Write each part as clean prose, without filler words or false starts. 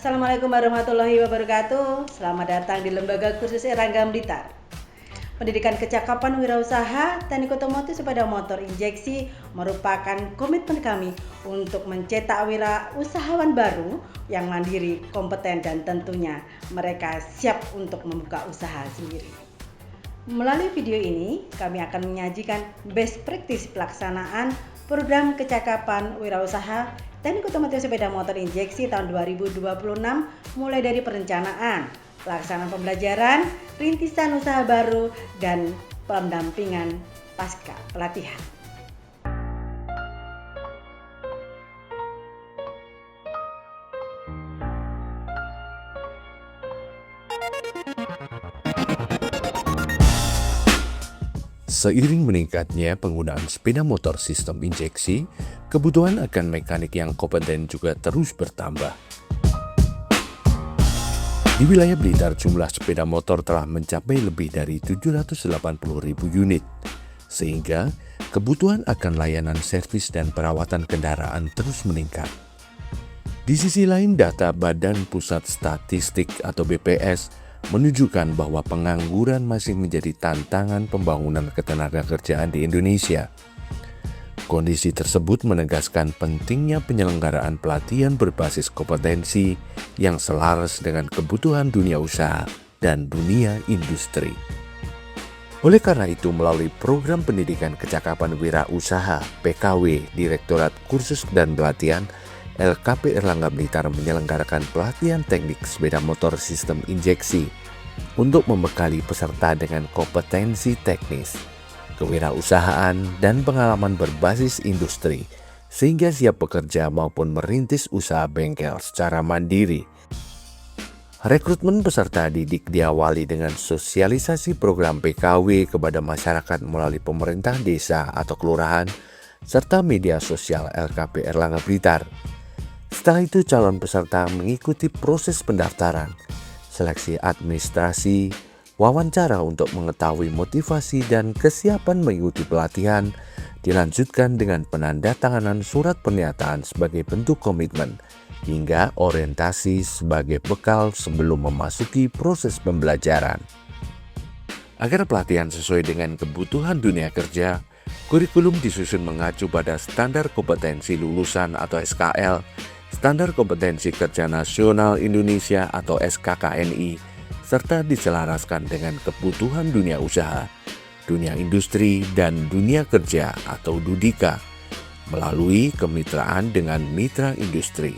Assalamualaikum warahmatullahi wabarakatuh. Selamat datang di Lembaga Kursus Erlangga Blitar. Pendidikan kecakapan wirausaha teknik otomotif sepeda motor injeksi merupakan komitmen kami untuk mencetak wirausahawan baru yang mandiri, kompeten, dan tentunya mereka siap untuk membuka usaha sendiri. Melalui video ini, kami akan menyajikan best practice pelaksanaan program kecakapan wirausaha teknik otomotif sepeda motor injeksi tahun 2026 mulai dari perencanaan, pelaksanaan pembelajaran, rintisan usaha baru, dan pendampingan pasca pelatihan. Seiring meningkatnya penggunaan sepeda motor sistem injeksi, kebutuhan akan mekanik yang kompeten juga terus bertambah. Di wilayah Blitar, jumlah sepeda motor telah mencapai lebih dari 780.000 unit, sehingga kebutuhan akan layanan servis dan perawatan kendaraan terus meningkat. Di sisi lain, data Badan Pusat Statistik atau BPS menunjukkan bahwa pengangguran masih menjadi tantangan pembangunan ketenagakerjaan di Indonesia. Kondisi tersebut menegaskan pentingnya penyelenggaraan pelatihan berbasis kompetensi yang selaras dengan kebutuhan dunia usaha dan dunia industri. Oleh karena itu, melalui program pendidikan kecakapan wirausaha PKW Direktorat Kursus dan Pelatihan, LKP Erlangga Blitar menyelenggarakan pelatihan teknik sepeda motor sistem injeksi untuk membekali peserta dengan kompetensi teknis, kewirausahaan, dan pengalaman berbasis industri, sehingga siap bekerja maupun merintis usaha bengkel secara mandiri. Rekrutmen peserta didik diawali dengan sosialisasi program PKW kepada masyarakat melalui pemerintah desa atau kelurahan, serta media sosial LKP Erlangga Blitar. Setelah itu, calon peserta mengikuti proses pendaftaran, seleksi administrasi, wawancara untuk mengetahui motivasi dan kesiapan mengikuti pelatihan, dilanjutkan dengan penandatanganan surat pernyataan sebagai bentuk komitmen, hingga orientasi sebagai bekal sebelum memasuki proses pembelajaran. Agar pelatihan sesuai dengan kebutuhan dunia kerja, kurikulum disusun mengacu pada standar kompetensi lulusan atau SKL, Standar Kompetensi Kerja Nasional Indonesia atau SKKNI, serta diselaraskan dengan kebutuhan dunia usaha, dunia industri, dan dunia kerja atau DUDIKA melalui kemitraan dengan mitra industri.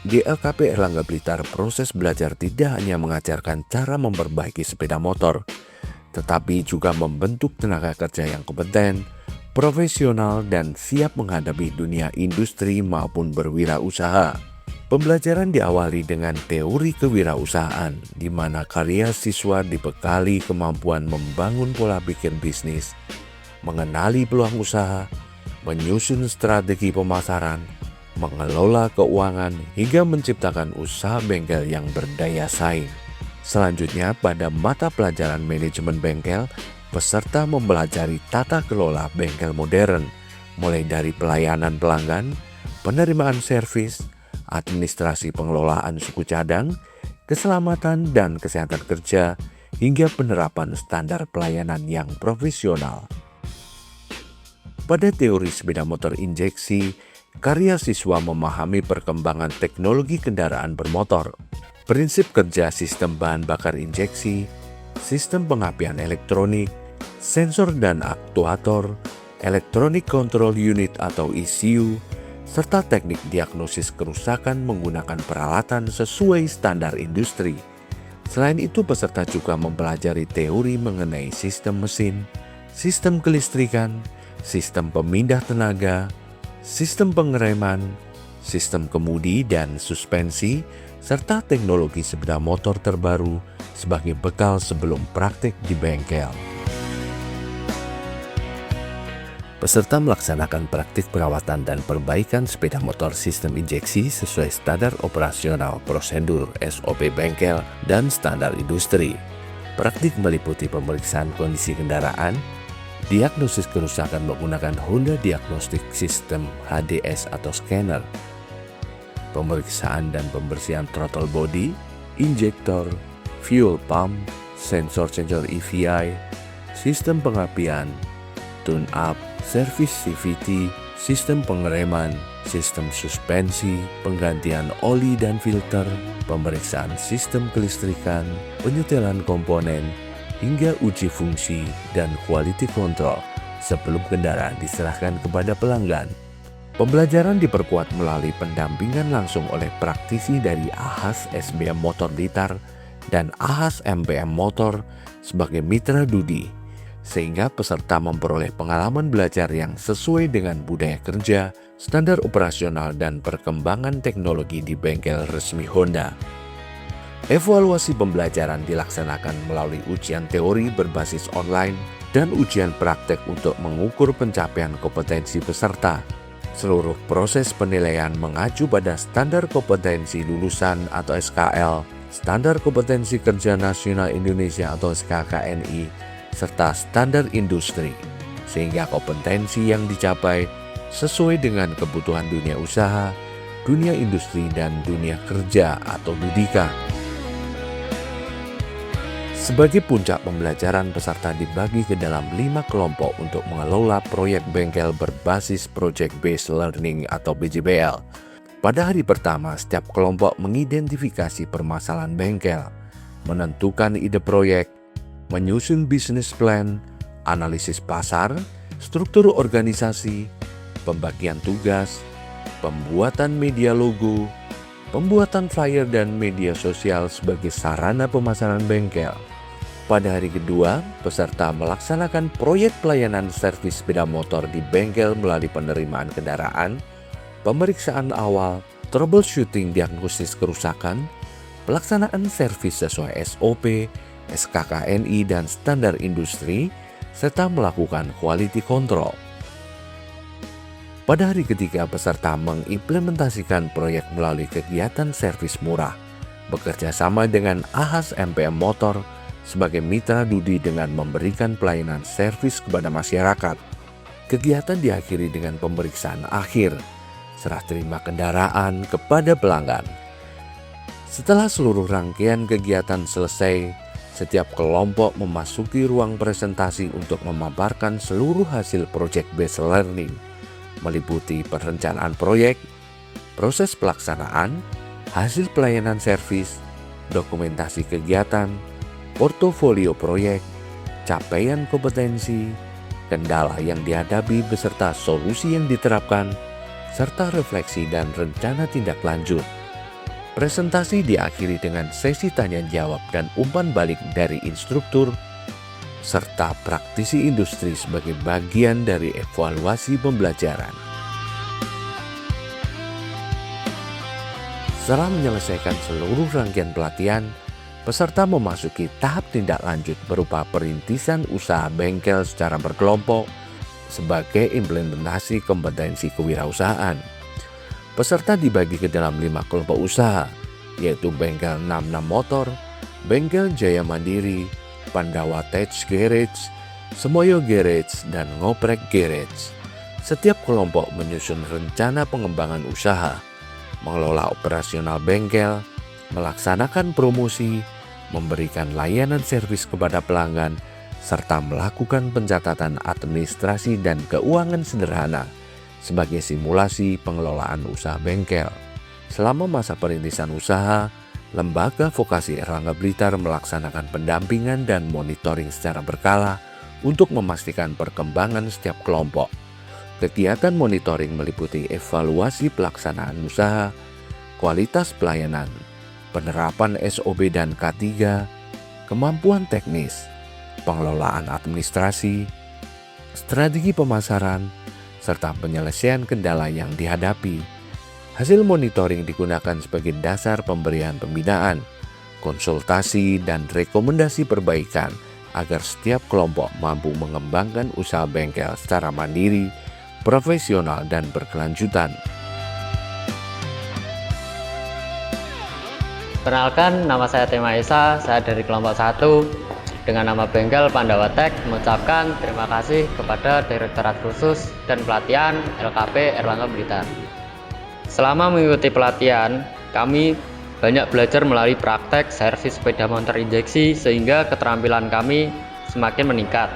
Di LKP Erlangga Blitar, proses belajar tidak hanya mengajarkan cara memperbaiki sepeda motor, tetapi juga membentuk tenaga kerja yang kompeten, profesional, dan siap menghadapi dunia industri maupun berwirausaha. Pembelajaran diawali dengan teori kewirausahaan, di mana karya siswa dibekali kemampuan membangun pola pikir bisnis, mengenali peluang usaha, menyusun strategi pemasaran, mengelola keuangan, hingga menciptakan usaha bengkel yang berdaya saing. Selanjutnya, pada mata pelajaran manajemen bengkel, peserta mempelajari tata kelola bengkel modern, mulai dari pelayanan pelanggan, penerimaan servis, administrasi pengelolaan suku cadang, keselamatan dan kesehatan kerja, hingga penerapan standar pelayanan yang profesional. Pada teori sepeda motor injeksi, karya siswa memahami perkembangan teknologi kendaraan bermotor, prinsip kerja sistem bahan bakar injeksi, sistem pengapian elektronik, sensor dan aktuator, electronic control unit atau ECU, serta teknik diagnosis kerusakan menggunakan peralatan sesuai standar industri. Selain itu, peserta juga mempelajari teori mengenai sistem mesin, sistem kelistrikan, sistem pemindah tenaga, sistem pengereman, sistem kemudi dan suspensi, serta teknologi sepeda motor terbaru sebagai bekal sebelum praktik di bengkel. Peserta melaksanakan praktik perawatan dan perbaikan sepeda motor sistem injeksi sesuai standar operasional prosedur SOP bengkel dan standar industri. Praktik meliputi pemeriksaan kondisi kendaraan, diagnosis kerusakan menggunakan Honda Diagnostic System HDS atau scanner, pemeriksaan dan pembersihan throttle body, injektor, fuel pump, sensor-sensor EVI, sistem pengapian, tune-up, servis CVT, sistem pengereman, sistem suspensi, penggantian oli dan filter, pemeriksaan sistem kelistrikan, penyetelan komponen, hingga uji fungsi dan quality control sebelum kendaraan diserahkan kepada pelanggan. Pembelajaran diperkuat melalui pendampingan langsung oleh praktisi dari AHAS SBM Motor Blitar dan AHAS MPM Motor sebagai mitra Dudi, sehingga peserta memperoleh pengalaman belajar yang sesuai dengan budaya kerja, standar operasional, dan perkembangan teknologi di bengkel resmi Honda. Evaluasi pembelajaran dilaksanakan melalui ujian teori berbasis online dan ujian praktek untuk mengukur pencapaian kompetensi peserta. Seluruh proses penilaian mengacu pada standar kompetensi lulusan atau SKL, standar kompetensi kerja nasional Indonesia atau SKKNI, serta standar industri, sehingga kompetensi yang dicapai sesuai dengan kebutuhan dunia usaha, dunia industri, dan dunia kerja atau Dudika. Sebagai puncak pembelajaran, peserta dibagi ke dalam 5 kelompok untuk mengelola proyek bengkel berbasis Project Based Learning atau BJBL. Pada hari pertama, setiap kelompok mengidentifikasi permasalahan bengkel, menentukan ide proyek, menyusun bisnis plan, analisis pasar, struktur organisasi, pembagian tugas, pembuatan media logo, pembuatan flyer dan media sosial sebagai sarana pemasaran bengkel. Pada hari kedua, peserta melaksanakan proyek pelayanan servis sepeda motor di bengkel melalui penerimaan kendaraan, pemeriksaan awal, troubleshooting diagnosis kerusakan, pelaksanaan servis sesuai SOP, SKKNI dan standar industri, serta melakukan quality control. Pada hari ketiga, peserta mengimplementasikan proyek melalui kegiatan servis murah, bekerja sama dengan AHAS MPM Motor sebagai mitra Dudi dengan memberikan pelayanan servis kepada masyarakat. Kegiatan diakhiri dengan pemeriksaan akhir, serah terima kendaraan kepada pelanggan. Setelah seluruh rangkaian kegiatan selesai, setiap kelompok memasuki ruang presentasi untuk memaparkan seluruh hasil Project Based Learning, meliputi perencanaan proyek, proses pelaksanaan, hasil pelayanan servis, dokumentasi kegiatan, portofolio proyek, capaian kompetensi, kendala yang dihadapi beserta solusi yang diterapkan, serta refleksi dan rencana tindak lanjut. Presentasi diakhiri dengan sesi tanya jawab dan umpan balik dari instruktur, serta praktisi industri sebagai bagian dari evaluasi pembelajaran. Setelah menyelesaikan seluruh rangkaian pelatihan, peserta memasuki tahap tindak lanjut berupa perintisan usaha bengkel secara berkelompok sebagai implementasi kompetensi kewirausahaan. Peserta dibagi ke dalam 5 kelompok usaha, yaitu Bengkel 66 Motor, Bengkel Jaya Mandiri, Pandawa Tech Garage, Semoyo Garage, dan Ngoprek Garage. Setiap kelompok menyusun rencana pengembangan usaha, mengelola operasional bengkel, melaksanakan promosi, memberikan layanan servis kepada pelanggan, serta melakukan pencatatan administrasi dan keuangan sederhana sebagai simulasi pengelolaan usaha bengkel. Selama masa perintisan usaha, Lembaga Vokasi Erlangga Blitar melaksanakan pendampingan dan monitoring secara berkala untuk memastikan perkembangan setiap kelompok. Kegiatan monitoring meliputi evaluasi pelaksanaan usaha, kualitas pelayanan, penerapan SOP dan K3, kemampuan teknis, pengelolaan administrasi, strategi pemasaran, serta penyelesaian kendala yang dihadapi. Hasil monitoring digunakan sebagai dasar pemberian pembinaan, konsultasi, dan rekomendasi perbaikan agar setiap kelompok mampu mengembangkan usaha bengkel secara mandiri, profesional, dan berkelanjutan. Perkenalkan, nama saya Tema Esa, saya dari kelompok 1 dengan nama bengkel Pandawa Tech, mengucapkan terima kasih kepada Direktorat Khusus dan Pelatihan LKP Erlangga Blitar. Selama mengikuti pelatihan, kami banyak belajar melalui praktek servis sepeda motor injeksi sehingga keterampilan kami semakin meningkat.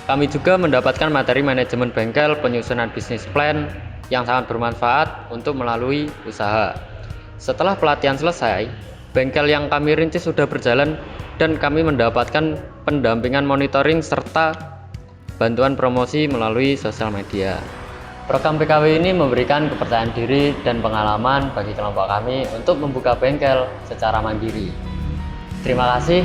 Kami juga mendapatkan materi manajemen bengkel, penyusunan bisnis plan yang sangat bermanfaat untuk melalui usaha. Setelah pelatihan selesai, bengkel yang kami rintis sudah berjalan dan kami mendapatkan pendampingan monitoring serta bantuan promosi melalui sosial media. Program PKW ini memberikan kepercayaan diri dan pengalaman bagi kelompok kami untuk membuka bengkel secara mandiri. Terima kasih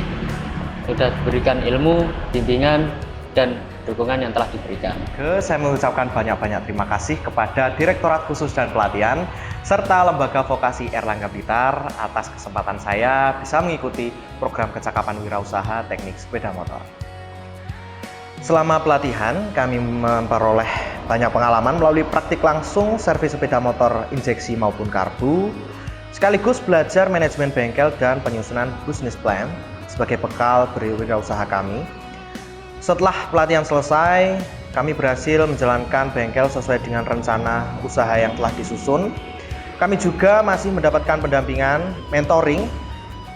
sudah diberikan ilmu, bimbingan, dan dukungan yang telah diberikan. Saya mengucapkan banyak-banyak terima kasih kepada Direktorat Khusus dan Pelatihan serta Lembaga Vokasi Erlangga Blitar atas kesempatan saya bisa mengikuti program kecakapan wirausaha teknik sepeda motor. Selama pelatihan, kami memperoleh banyak pengalaman melalui praktik langsung servis sepeda motor injeksi maupun karbu, sekaligus belajar manajemen bengkel dan penyusunan bisnis plan sebagai bekal berwirausaha kami. Setelah pelatihan selesai, kami berhasil menjalankan bengkel sesuai dengan rencana usaha yang telah disusun. Kami juga masih mendapatkan pendampingan, mentoring,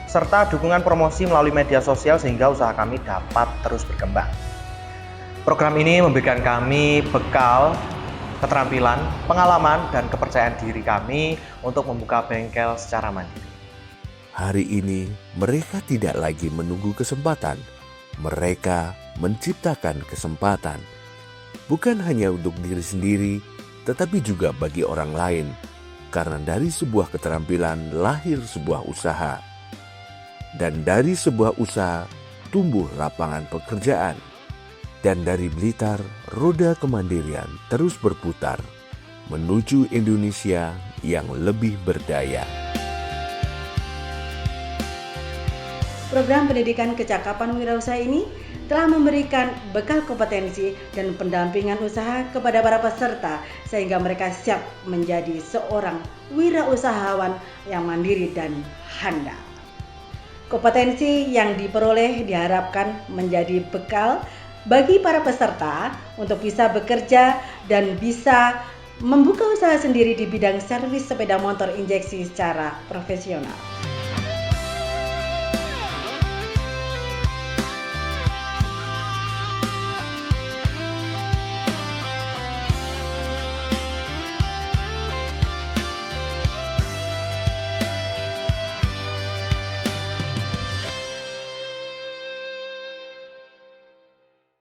serta dukungan promosi melalui media sosial sehingga usaha kami dapat terus berkembang. Program ini memberikan kami bekal, keterampilan, pengalaman, dan kepercayaan diri kami untuk membuka bengkel secara mandiri. Hari ini mereka tidak lagi menunggu kesempatan, mereka menciptakan kesempatan. Bukan hanya untuk diri sendiri, tetapi juga bagi orang lain. Karena dari sebuah keterampilan lahir sebuah usaha. Dan dari sebuah usaha tumbuh lapangan pekerjaan. Dan dari Blitar, roda kemandirian terus berputar menuju Indonesia yang lebih berdaya. Program pendidikan kecakapan wirausaha ini telah memberikan bekal kompetensi dan pendampingan usaha kepada para peserta sehingga mereka siap menjadi seorang wirausahawan yang mandiri dan handal. Kompetensi yang diperoleh diharapkan menjadi bekal bagi para peserta untuk bisa bekerja dan bisa membuka usaha sendiri di bidang servis sepeda motor injeksi secara profesional.